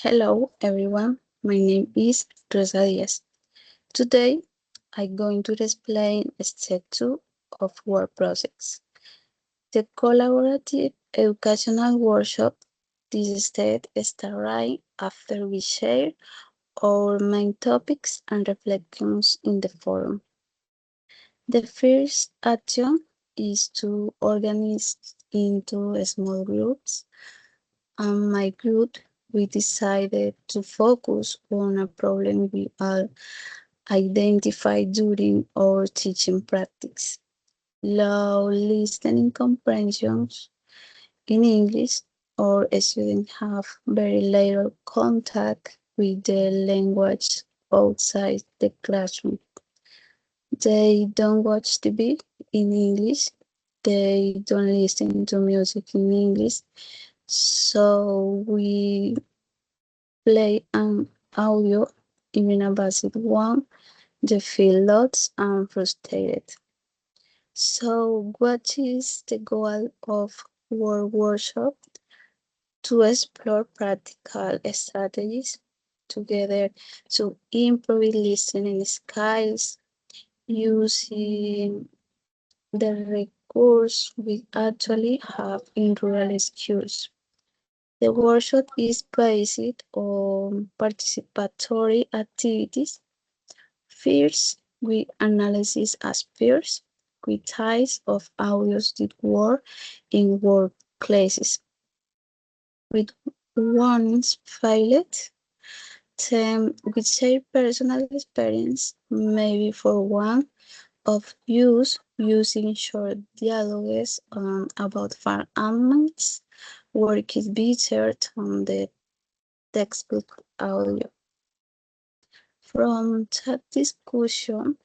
Hello everyone, my name is Rosa Diaz. Today I'm going to explain step 2 of word process. The collaborative educational workshop. This step starts right after we share our main topics and reflections in the forum. The first action is to organize into small groups. And my group, we decided to focus on a problem we all identified during our teaching practice. Low listening comprehensions in English, or students have very little contact with the language outside the classroom. They don't watch TV in English, they don't listen to music in English, so we play an audio, even a basic one, they feel lost and frustrated. So, what is the goal of our workshop? To explore practical strategies together to improve listening skills using the recourse we actually have in rural schools. The workshop is based on participatory activities. First, we analyze as peers with types of audios that work in workplaces. With one's failed, then we share personal experience, maybe for one of use using short dialogues about farm animals, work is better on the textbook audio. From that discussion,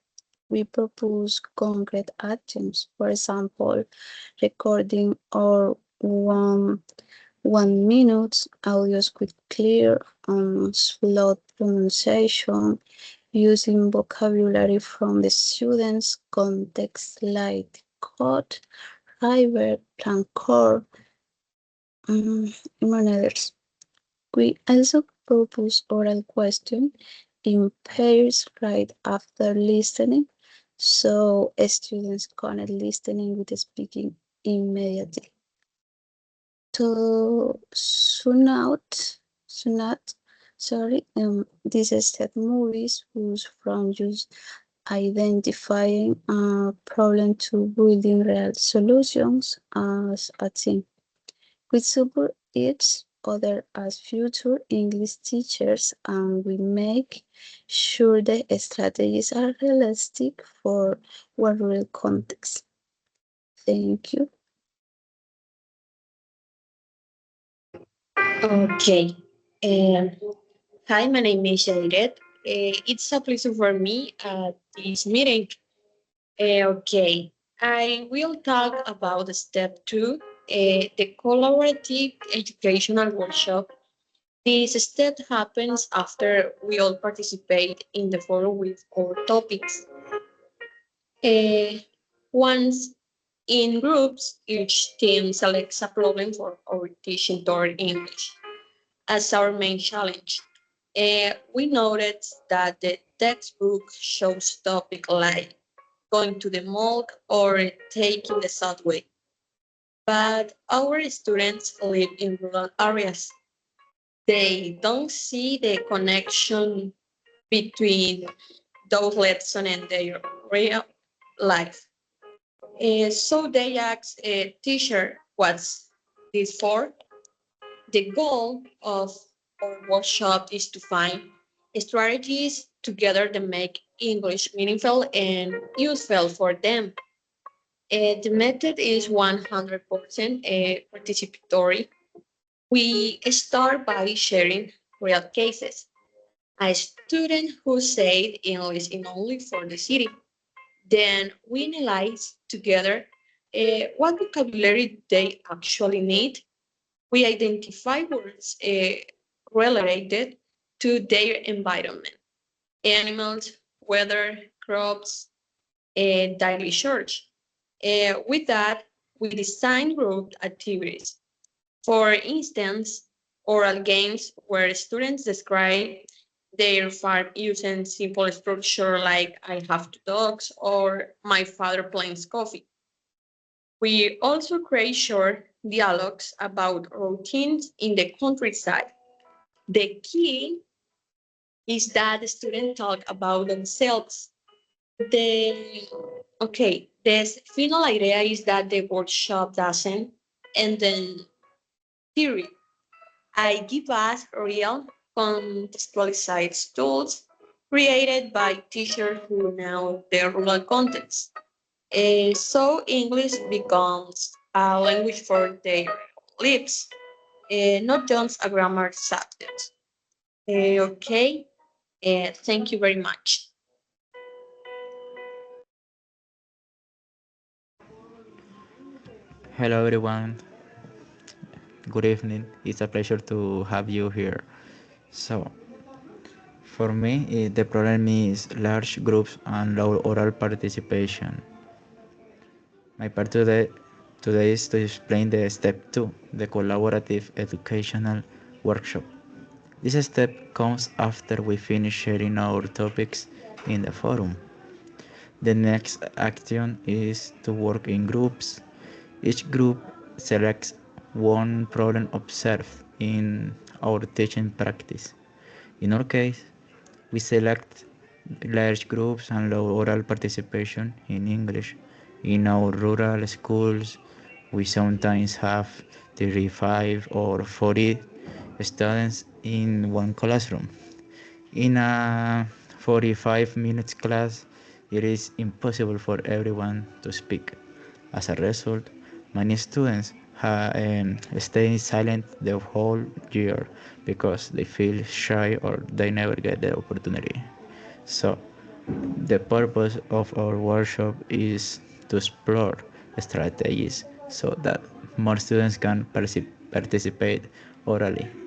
we propose concrete actions, for example, recording or 1 minute audios with clear and slow pronunciation, using vocabulary from the students' context like code, river, plancore, among others. We also propose oral questions in pairs right after listening, so students connect listening with speaking immediately. To soon out, this step movies was from just identifying a problem to building real solutions as a team. We support each other as future English teachers, and we make sure the strategies are realistic for our real context. Thank you. Okay. Um, Hi, my name is Jairet. It's a pleasure for me at this meeting. Okay, I will talk about step 2, the collaborative educational workshop. This step happens after we all participate in the forum with our topics. Uh, Once in groups, each team selects a problem for our teaching toward English as our main challenge. We noticed that the textbook shows topics like going to the mall or taking the subway, but our students live in rural areas. They don't see the connection between those lessons and their real life. So they asked a teacher, what's this for? The goal of our workshop is to find strategies together that make English meaningful and useful for them. The method is 100% participatory. We start by sharing real cases. A student who said English in only for the city. Then we analyze together what vocabulary they actually need. We identify words related to their environment, animals, weather, crops, daily chores. With that, we design group activities. For instance, oral games where students describe their farm using simple structure like I have two dogs or my father plays coffee. We also create short dialogues about routines in the countryside. The key is that the students talk about themselves. The the final idea is that the workshop doesn't end in theory. I give us real contextualized tools created by teachers who know the rural context. So English becomes a language for their lives, not just a grammar subject. Okay, thank you very much. Hello everyone, good evening. It's a pleasure to have you here. So, for me, the problem is large groups and low oral participation. My part today is to explain the step 2, the collaborative educational workshop. This step comes after we finish sharing our topics in the forum. The next action is to work in groups. Each group selects one problem observed in our teaching practice. In our case, we select large groups and low oral participation in English. In our rural schools, we sometimes have 35 or 40 students in one classroom. In a 45 minutes class, it is impossible for everyone to speak. As a result, many students stay silent the whole year because they feel shy or they never get the opportunity. So, the purpose of our workshop is to explore strategies so that more students can participate orally.